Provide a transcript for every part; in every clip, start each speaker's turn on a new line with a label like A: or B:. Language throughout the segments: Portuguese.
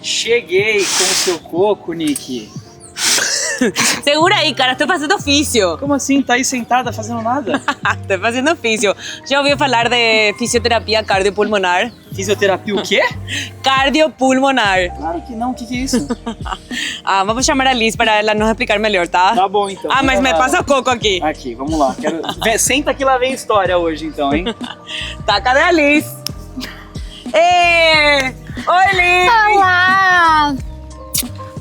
A: Cheguei com o seu coco, Nick.
B: Segura aí, cara, estou fazendo ofício.
A: Como assim? Tá aí sentada fazendo nada?
B: Estou fazendo ofício. Já ouviu falar de fisioterapia cardiopulmonar?
A: Fisioterapia o quê?
B: Cardiopulmonar.
A: Claro que não, o que é isso?
B: Vamos chamar a Liz para ela nos explicar melhor, tá?
A: Tá bom, então.
B: Mas me passa o coco aqui.
A: Aqui, vamos lá. Senta que lá vem história hoje, então, hein?
B: Tá, cadê a Liz? Oi, Liz!
C: Olá!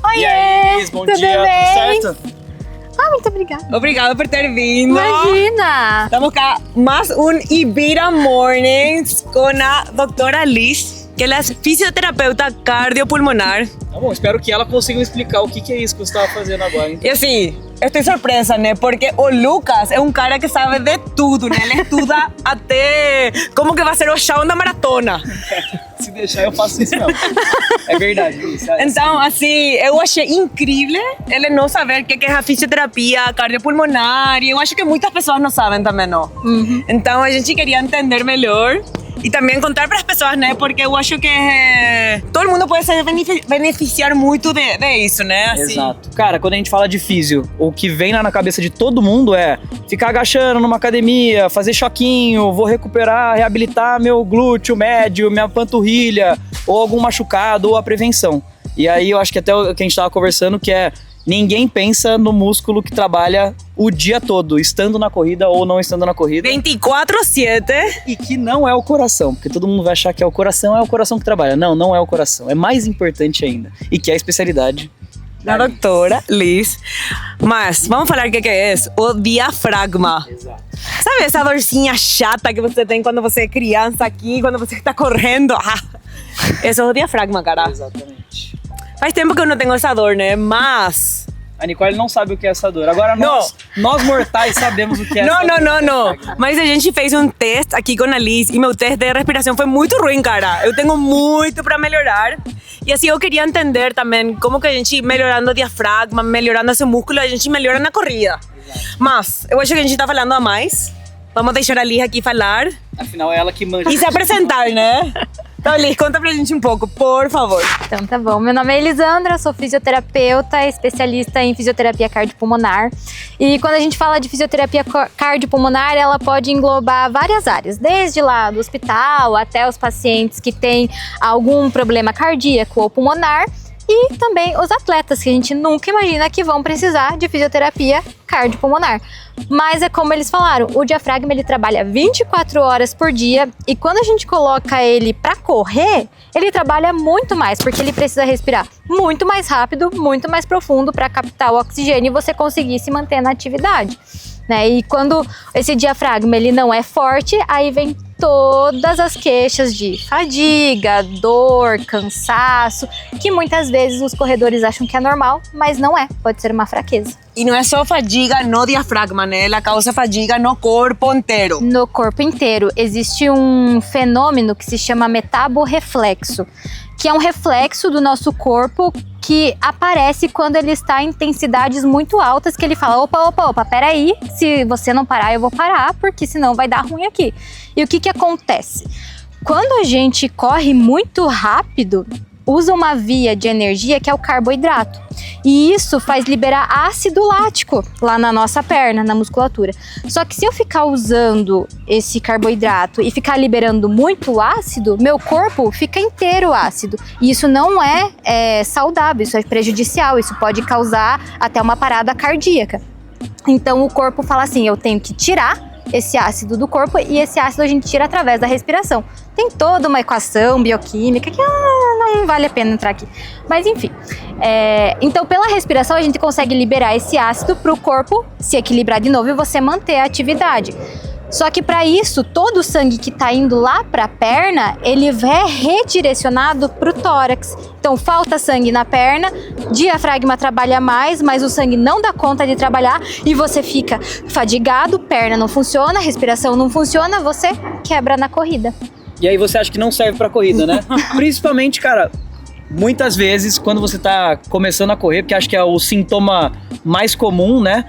C: Oiê!
A: E aí, Liz, bom
C: tudo
A: dia,
C: bem?
A: tudo certo?
C: Muito obrigada.
B: Obrigada por ter vindo.
C: Imagina!
B: Estamos cá, mais Ibira Mornings com a doutora Liz, que ela é fisioterapeuta cardiopulmonar.
A: Tá bom, espero que ela consiga me explicar o que é isso que você estava fazendo agora, hein?
B: E assim, eu estou surpresa, né? Porque o Lucas é um cara que sabe de tudo, né? Ele estuda até como que vai ser o chão da maratona.
A: Se deixar, eu faço isso mesmo. É verdade, isso.
B: Então, assim, eu achei incrível ele não saber o que é a fisioterapia cardiopulmonar. E eu acho que muitas pessoas não sabem também, não.
C: Uhum.
B: Então, a gente queria entender melhor e também contar para as pessoas, né? Porque eu acho que todo mundo pode se beneficiar muito de isso, né? Assim.
A: Exato. Cara, quando a gente fala de físio, o que vem lá na cabeça de todo mundo é ficar agachando numa academia, fazer choquinho, vou recuperar, reabilitar meu glúteo médio, minha panturrilha, ou algum machucado, ou a prevenção. E aí eu acho que até o que a gente tava conversando, que é ninguém pensa no músculo que trabalha o dia todo, estando na corrida ou não estando na corrida.
B: 24/7.
A: E que não é o coração, porque todo mundo vai achar que é o coração que trabalha. Não, não é o coração. É mais importante ainda. E que é a especialidade
B: Da doutora Liz. Mas vamos falar o que é isso? O diafragma.
A: Exato.
B: Sabe essa dorzinha chata que você tem quando você é criança aqui, quando você está correndo? Esse é o diafragma, cara.
A: Exatamente.
B: Faz tempo que eu não tenho essa dor, né? Mas...
A: A Nicole não sabe o que é essa dor. Agora nós mortais sabemos o que é essa dor.
B: Não. Mas a gente fez um teste aqui com a Liz e meu teste de respiração foi muito ruim, cara. Eu tenho muito para melhorar. E assim, eu queria entender também como que a gente, melhorando o diafragma, melhorando esse músculo, a gente melhora na corrida. Mas eu acho que a gente tá falando a mais. Vamos deixar a Liz aqui falar.
A: Afinal, é ela que manja.
B: E se apresentar, né? Então, Liz, conta pra gente um pouco, por favor.
C: Então tá bom. Meu nome é Elisandra, sou fisioterapeuta, especialista em fisioterapia cardiopulmonar. E quando a gente fala de fisioterapia cardiopulmonar, ela pode englobar várias áreas, desde lá do hospital até os pacientes que têm algum problema cardíaco ou pulmonar. E também os atletas, que a gente nunca imagina que vão precisar de fisioterapia cardiopulmonar. Mas é como eles falaram, o diafragma ele trabalha 24 horas por dia e quando a gente coloca ele para correr, ele trabalha muito mais, porque ele precisa respirar muito mais rápido, muito mais profundo para captar o oxigênio e você conseguir se manter na atividade, né? E quando esse diafragma ele não é forte, aí vem todas as queixas de fadiga, dor, cansaço, que muitas vezes os corredores acham que é normal, mas não é, pode ser uma fraqueza.
B: E não é só fadiga no diafragma, né? Ela causa fadiga no corpo inteiro.
C: No corpo inteiro. Existe um fenômeno que se chama metaborreflexo, que é um reflexo do nosso corpo que aparece quando ele está em intensidades muito altas, que ele fala, opa, peraí, se você não parar, eu vou parar, porque senão vai dar ruim aqui. E o que acontece? Quando a gente corre muito rápido, usa uma via de energia que é o carboidrato. E isso faz liberar ácido lático lá na nossa perna, na musculatura. Só que se eu ficar usando esse carboidrato e ficar liberando muito ácido, meu corpo fica inteiro ácido. E isso não é saudável, isso é prejudicial, isso pode causar até uma parada cardíaca. Então o corpo fala assim, eu tenho que tirar esse ácido do corpo e esse ácido a gente tira através da respiração. Tem toda uma equação bioquímica que não vale a pena entrar aqui. Mas enfim, então pela respiração a gente consegue liberar esse ácido para o corpo se equilibrar de novo e você manter a atividade. Só que para isso, todo o sangue que está indo lá para a perna, ele é redirecionado para o tórax. Então falta sangue na perna, diafragma trabalha mais, mas o sangue não dá conta de trabalhar e você fica fadigado, perna não funciona, respiração não funciona, você quebra na corrida.
A: E aí você acha que não serve pra corrida, né? Principalmente, cara, muitas vezes, quando você tá começando a correr, porque acho que é o sintoma mais comum, né?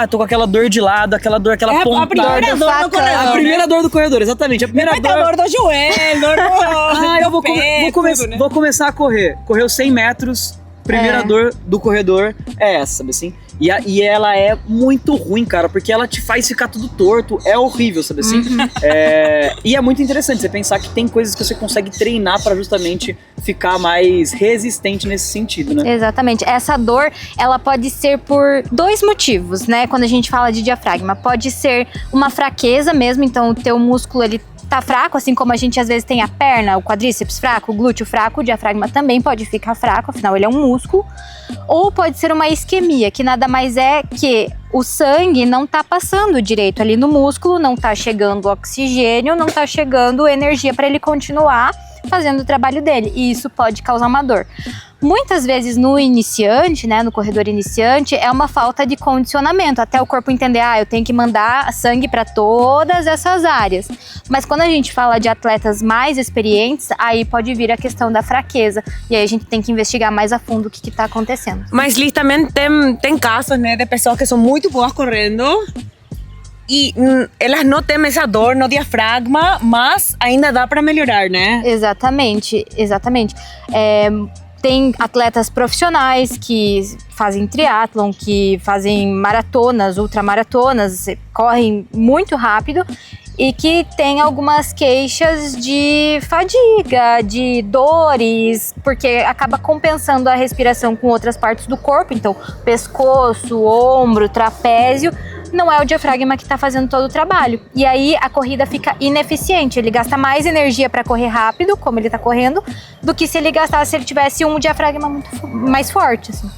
A: Tô com aquela dor de lado, aquela pontada.
B: A primeira dor do corredor.
A: A primeira dor do corredor, exatamente. A primeira
B: dor do joelho, dor do
A: eu vou começar a correr. Correu 100 metros, primeira dor do corredor é essa, sabe assim? E ela é muito ruim, cara, porque ela te faz ficar tudo torto, é horrível, sabe assim? E é muito interessante você pensar que tem coisas que você consegue treinar pra justamente ficar mais resistente nesse sentido, né?
C: Exatamente. Essa dor, ela pode ser por 2 motivos, né? Quando a gente fala de diafragma, pode ser uma fraqueza mesmo, então o teu músculo, ele tá fraco, assim como a gente às vezes tem a perna, o quadríceps fraco, o glúteo fraco, o diafragma também pode ficar fraco, afinal ele é um músculo. Ou pode ser uma isquemia, que nada mais é que o sangue não tá passando direito ali no músculo, não tá chegando oxigênio, não tá chegando energia para ele continuar fazendo o trabalho dele, e isso pode causar uma dor. Muitas vezes no iniciante, né, no corredor iniciante, é uma falta de condicionamento, até o corpo entender, eu tenho que mandar sangue para todas essas áreas. Mas quando a gente fala de atletas mais experientes, aí pode vir a questão da fraqueza, e aí a gente tem que investigar mais a fundo o que está acontecendo.
B: Mas, Liz, também tem casos, né, de pessoas que são muito boas correndo e elas não têm essa dor no diafragma, mas ainda dá para melhorar, né?
C: Exatamente. Tem atletas profissionais que fazem triatlon, que fazem maratonas, ultramaratonas, correm muito rápido e que tem algumas queixas de fadiga, de dores, porque acaba compensando a respiração com outras partes do corpo, então pescoço, ombro, trapézio. Não é o diafragma que está fazendo todo o trabalho. E aí a corrida fica ineficiente. Ele gasta mais energia para correr rápido, como ele está correndo, do que se ele tivesse um diafragma muito mais forte, assim.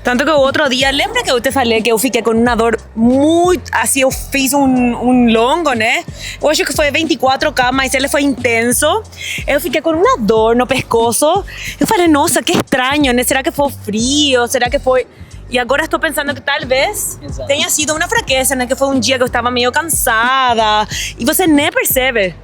B: Tanto que o outro dia, lembra que eu te falei que eu fiquei com uma dor muito... Assim, eu fiz um longo, né? Eu acho que foi 24K, mas ele foi intenso. Eu fiquei com uma dor no pescoço. Eu falei, nossa, que estranho, né? Será que foi frio? Será que foi... E agora estou pensando que talvez tenha sido uma fraqueza, né? Que foi um dia que eu estava meio cansada. E você nem percebe.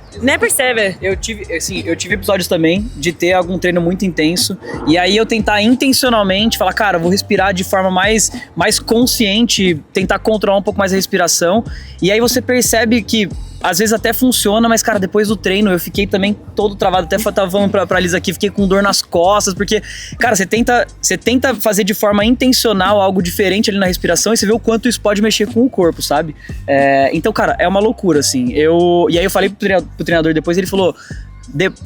B: Eu tive episódios também de ter algum treino muito intenso. E aí eu tentar intencionalmente falar, cara, vou respirar de forma mais consciente, tentar controlar um pouco mais a respiração. E aí você percebe que às vezes até funciona, mas, cara, depois do treino eu fiquei também todo travado. Até tava falando pra Liz aqui, fiquei com dor nas costas, porque, cara, você tenta fazer de forma intencional algo diferente ali na respiração e você vê o quanto isso pode mexer com o corpo, sabe? Então, cara, é uma loucura, assim. E aí eu falei pro treinador depois, ele falou...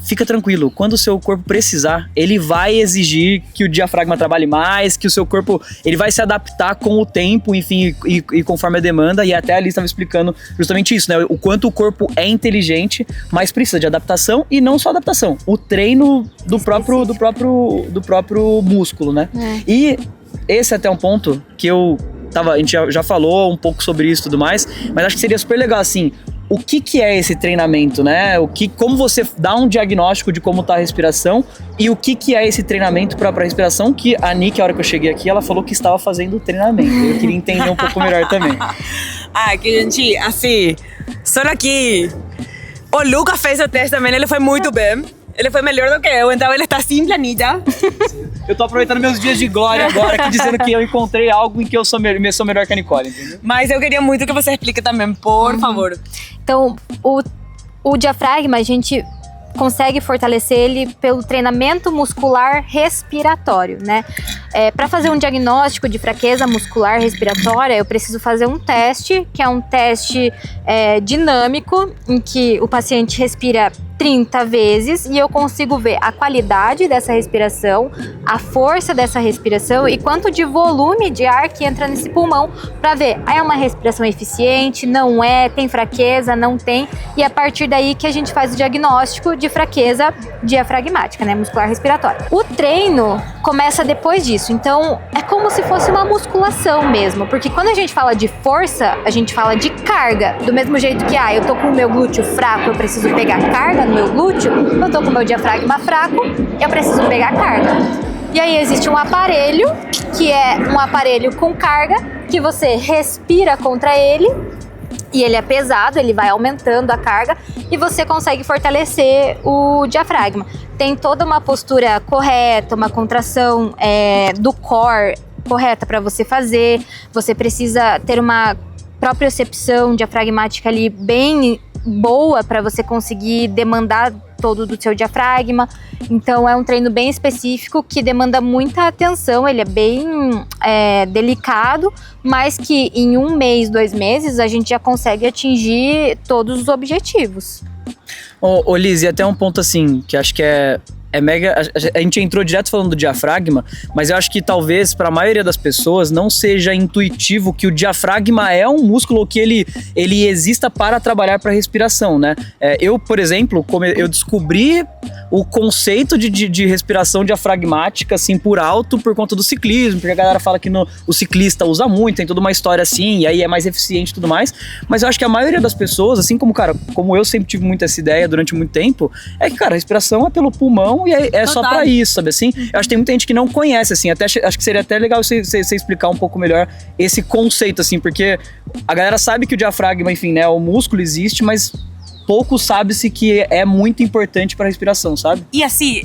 B: Fica tranquilo, quando o seu corpo precisar, ele vai exigir que o diafragma trabalhe mais, que o seu corpo, ele vai se adaptar com o tempo, enfim, e conforme a demanda. E até ali estava explicando justamente isso, né? O quanto o corpo é inteligente, mas precisa de adaptação, e não só adaptação, o treino do próprio músculo, né? E esse é até um ponto que a gente já falou um pouco sobre isso e tudo mais, mas acho que seria super legal, assim, o que é esse treinamento, né? Como você dá um diagnóstico de como tá a respiração e o que é esse treinamento para respiração, que a Nick, a hora que eu cheguei aqui, ela falou que estava fazendo o treinamento. Eu queria entender um pouco melhor também. Que gente, assim, só aqui, o Lucas fez o teste também, ele foi muito bem. Ele foi melhor do que eu, então ele está sem planilha.
A: Eu tô aproveitando meus dias de glória agora, aqui dizendo que eu encontrei algo em que eu sou melhor que a Nicole, entendeu?
B: Mas eu queria muito que você explique também, por favor.
C: Então, o diafragma, a gente consegue fortalecer ele pelo treinamento muscular respiratório, né? Para fazer um diagnóstico de fraqueza muscular respiratória, eu preciso fazer um teste, que é um teste dinâmico, em que o paciente respira 30 vezes e eu consigo ver a qualidade dessa respiração, a força dessa respiração e quanto de volume de ar que entra nesse pulmão, para ver, é uma respiração eficiente, não é, tem fraqueza, não tem, e a partir daí que a gente faz o diagnóstico de fraqueza diafragmática, né, muscular respiratória. O treino começa depois disso, então é como se fosse uma musculação mesmo, porque quando a gente fala de força, a gente fala de carga, do mesmo jeito que, eu tô com o meu glúteo fraco, eu preciso pegar carga no meu glúteo, eu tô com o meu diafragma fraco, eu preciso pegar carga. E aí existe um aparelho, que é um aparelho com carga, que você respira contra ele E ele é pesado, ele vai aumentando a carga e você consegue fortalecer o diafragma. Tem toda uma postura correta, uma contração do core correta para você fazer. Você precisa ter uma propriocepção diafragmática ali bem boa para você conseguir demandar todo do seu diafragma. Então é um treino bem específico que demanda muita atenção, ele é bem delicado, mas que em 1 mês, 2 meses a gente já consegue atingir todos os objetivos.
A: Ô Liz, e até um ponto assim, que acho que é mega... A gente entrou direto falando do diafragma, mas eu acho que talvez para a maioria das pessoas não seja intuitivo que o diafragma é um músculo que ele exista para trabalhar para a respiração, né? Eu, por exemplo, eu descobri o conceito de respiração diafragmática, assim, por alto, por conta do ciclismo, porque a galera fala que o ciclista usa muito, tem toda uma história assim, e aí é mais eficiente e tudo mais, mas eu acho que a maioria das pessoas, assim como, cara, como eu sempre tive muito essa ideia durante muito tempo, é que, cara, a respiração é pelo pulmão e é só pra isso, sabe assim? Eu acho que tem muita gente que não conhece, assim, acho que seria até legal você explicar um pouco melhor esse conceito, assim, porque a galera sabe que o diafragma, enfim, né, o músculo existe, mas pouco sabe-se que é muito importante para a respiração, sabe?
B: E assim,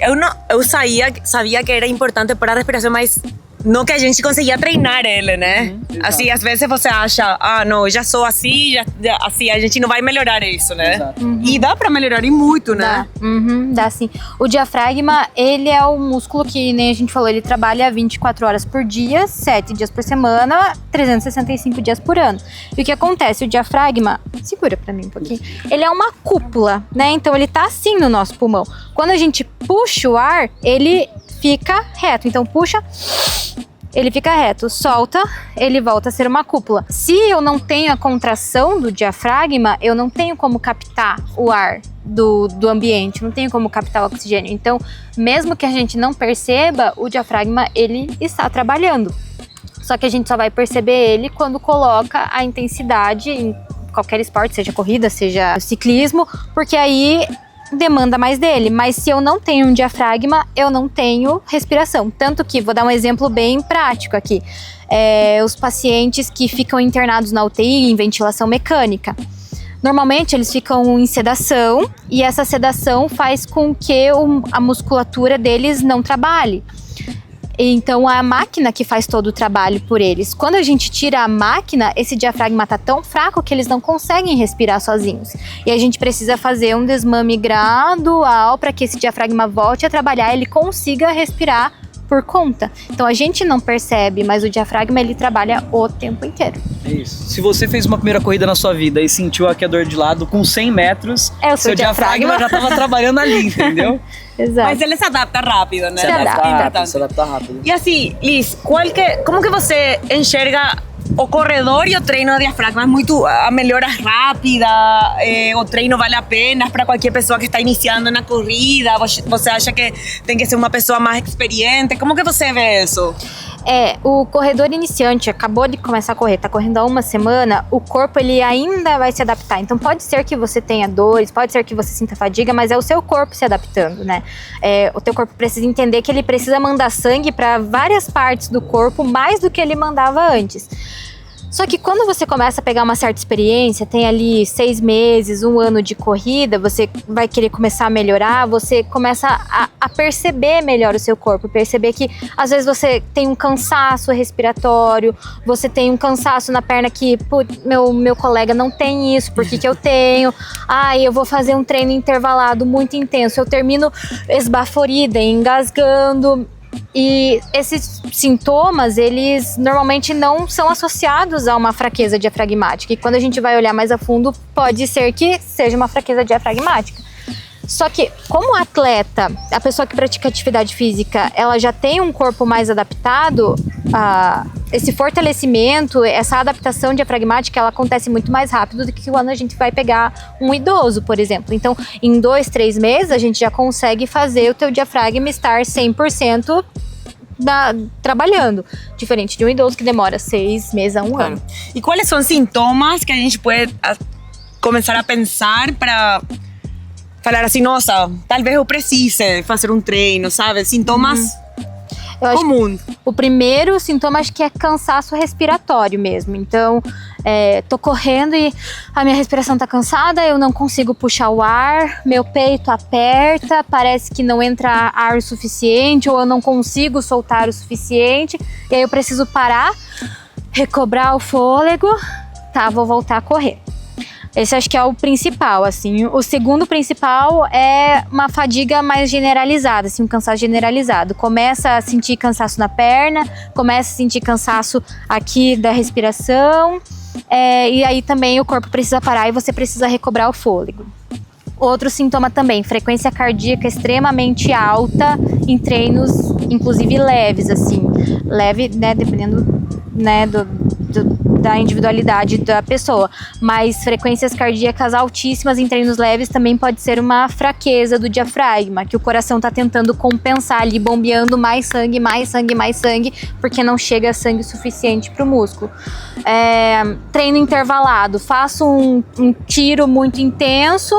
B: eu sabia que era importante para a respiração, mas não que a gente conseguia treinar ele, né? Assim, às vezes você acha, não, eu já sou assim, assim, a gente não vai melhorar isso, né?
A: Exato.
B: E dá para melhorar e muito, né?
C: Dá sim. O diafragma, ele é o músculo que, nem a gente falou, ele trabalha 24 horas por dia, 7 dias por semana, 365 dias por ano. E o que acontece? O diafragma, segura pra mim um pouquinho, ele é uma cúpula, né? Então ele tá assim no nosso pulmão. Quando a gente puxa o ar, ele fica reto. Então puxa, ele fica reto, solta, ele volta a ser uma cúpula. Se eu não tenho a contração do diafragma, eu não tenho como captar o ar do ambiente, não tenho como captar o oxigênio. Então, mesmo que a gente não perceba, o diafragma, ele está trabalhando. Só que a gente só vai perceber ele quando coloca a intensidade em qualquer esporte, seja corrida, seja ciclismo, porque aí demanda mais dele, mas se eu não tenho um diafragma, eu não tenho respiração. Tanto que, vou dar um exemplo bem prático aqui, os pacientes que ficam internados na UTI em ventilação mecânica. Normalmente eles ficam em sedação e essa sedação faz com que a musculatura deles não trabalhe. Então a máquina que faz todo o trabalho por eles. Quando a gente tira a máquina, esse diafragma tá tão fraco que eles não conseguem respirar sozinhos. E a gente precisa fazer um desmame gradual para que esse diafragma volte a trabalhar e ele consiga respirar por conta. Então a gente não percebe, mas o diafragma ele trabalha o tempo inteiro.
A: É isso. Se você fez uma primeira corrida na sua vida e sentiu aqui a dor de lado com 100 metros,
C: o seu diafragma
A: já estava trabalhando ali, entendeu?
C: Exato.
B: Mas ele se adapta rápido, né?
C: Se adapta.
A: Se adapta rápido.
B: E assim, Liz, como que você enxerga o corredor e o treino de diafragma? É muito a melhora rápida? O treino vale a pena para qualquer pessoa que está iniciando na corrida? Você acha que tem que ser uma pessoa mais experiente? Como que você vê isso?
C: O corredor iniciante acabou de começar a correr, tá correndo há 1 semana, o corpo ele ainda vai se adaptar. Então pode ser que você tenha dores, pode ser que você sinta fadiga, mas é o seu corpo se adaptando, né? O teu corpo precisa entender que ele precisa mandar sangue para várias partes do corpo mais do que ele mandava antes. Só que quando você começa a pegar uma certa experiência, tem ali 6 meses, 1 ano de corrida, você vai querer começar a melhorar, você começa a perceber melhor o seu corpo, perceber que às vezes você tem um cansaço respiratório, você tem um cansaço na perna que, meu colega não tem isso, por que eu tenho? Eu vou fazer um treino intervalado muito intenso, eu termino esbaforida, engasgando. E esses sintomas, eles normalmente não são associados a uma fraqueza diafragmática. E quando a gente vai olhar mais a fundo, pode ser que seja uma fraqueza diafragmática. Só que, como atleta, a pessoa que pratica atividade física, ela já tem um corpo mais adaptado, esse fortalecimento, essa adaptação diafragmática, ela acontece muito mais rápido do que quando a gente vai pegar um idoso, por exemplo. Então, em 2, 3 meses, a gente já consegue fazer o teu diafragma estar 100% trabalhando, diferente de um idoso que demora 6 meses a 1 ano.
B: E quais são os sintomas que a gente pode começar a pensar para falar assim, nossa, talvez eu precise fazer um treino, sabe? Sintomas comuns.
C: O primeiro sintoma acho que é cansaço respiratório mesmo. Então, tô correndo e a minha respiração tá cansada, eu não consigo puxar o ar, meu peito aperta, parece que não entra ar o suficiente ou eu não consigo soltar o suficiente, e aí eu preciso parar, recobrar o fôlego, tá, vou voltar a correr. Esse acho que é o principal, assim. O segundo principal é uma fadiga mais generalizada, assim, um cansaço generalizado. Começa a sentir cansaço na perna, começa a sentir cansaço aqui da respiração, e aí também o corpo precisa parar e você precisa recobrar o fôlego. Outro sintoma também, frequência cardíaca extremamente alta em treinos, inclusive leves, assim. Leve, né, dependendo, né, da individualidade da pessoa, mas frequências cardíacas altíssimas em treinos leves também pode ser uma fraqueza do diafragma, que o coração está tentando compensar ali, bombeando mais sangue, porque não chega sangue suficiente para o músculo. Treino intervalado, faço um tiro muito intenso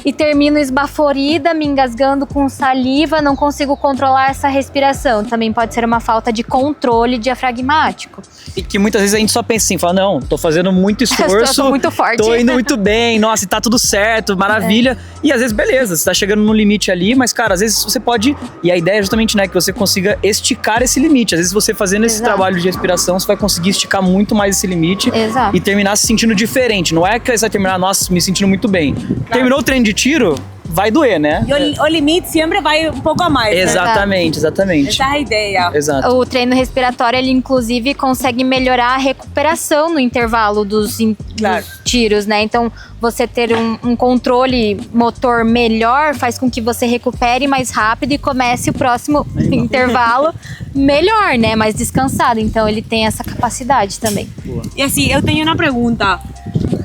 C: e termino esbaforida, me engasgando com saliva, não consigo controlar essa respiração, também pode ser uma falta de controle diafragmático.
A: E que muitas vezes a gente só pensa assim, fala, não, tô fazendo muito esforço,
C: eu tô muito forte,
A: tô indo muito bem, nossa, e tá tudo certo, maravilha. E às vezes, beleza, você tá chegando no limite ali, mas, cara, às vezes você pode, e a ideia é justamente, né, que você consiga esticar esse limite. Às vezes você fazendo esse trabalho de respiração, você vai conseguir esticar muito mais esse limite.
C: Exato.
A: E terminar se sentindo diferente. Não é que você vai terminar, nossa, me sentindo muito bem. Claro. Terminou o treino de tiro, vai doer, né?
B: E o limite sempre vai um pouco a mais,
A: exatamente,
B: né?
A: Exatamente.
B: Essa é a ideia.
A: Exato.
C: O treino respiratório, ele inclusive consegue melhorar a recuperação no intervalo dos tiros, né? Então, você ter um controle motor melhor faz com que você recupere mais rápido e comece o próximo intervalo melhor, né? Mais descansado. Então, ele tem essa capacidade também.
A: Boa.
B: E assim, eu tenho uma pergunta.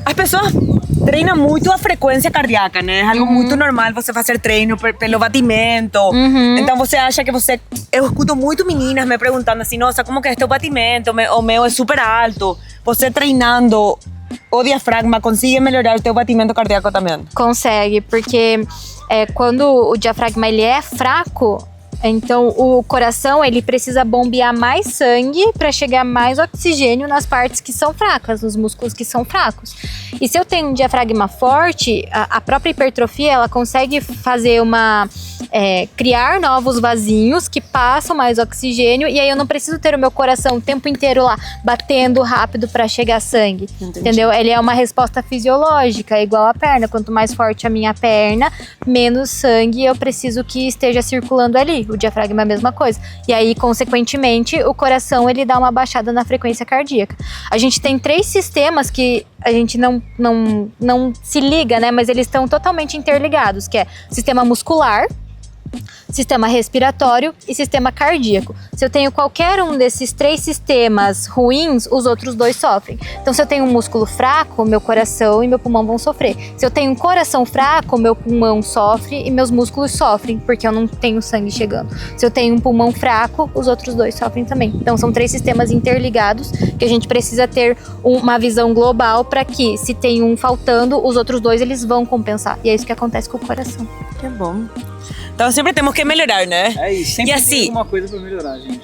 B: As pessoas treinam muito a frequência cardíaca, né? É algo muito normal você fazer treino pelo batimento. Então você acha que você... Eu escuto muito meninas me perguntando assim, nossa, como que é teu batimento? O meu é super alto. Você treinando o diafragma consegue melhorar o teu batimento cardíaco também?
C: Consegue, porque quando o diafragma ele é fraco, então o coração ele precisa bombear mais sangue para chegar mais oxigênio nas partes que são fracas, nos músculos que são fracos. E se eu tenho um diafragma forte, a própria hipertrofia ela consegue fazer criar novos vasinhos que passam mais oxigênio, e aí eu não preciso ter o meu coração o tempo inteiro lá batendo rápido para chegar sangue. Entendi. Entendeu? Ele é uma resposta fisiológica, é igual a perna. Quanto mais forte a minha perna, menos sangue eu preciso que esteja circulando ali. O diafragma é a mesma coisa. E aí, consequentemente, o coração ele dá uma baixada na frequência cardíaca. A gente tem 3 sistemas que a gente não se liga, né? Mas eles estão totalmente interligados, que é sistema muscular, sistema respiratório e sistema cardíaco. Se eu tenho qualquer um desses 3 sistemas ruins, os outros 2 sofrem. Então, se eu tenho um músculo fraco, meu coração e meu pulmão vão sofrer. Se eu tenho um coração fraco, meu pulmão sofre e meus músculos sofrem, porque eu não tenho sangue chegando. Se eu tenho um pulmão fraco, os outros 2 sofrem também. Então, são 3 sistemas interligados que a gente precisa ter uma visão global para que, se tem um faltando, os outros 2 eles vão compensar. E é isso que acontece com o coração.
B: Que bom. Então sempre temos que melhorar, né?
A: É isso, sempre
B: e assim,
A: tem alguma coisa pra melhorar, gente.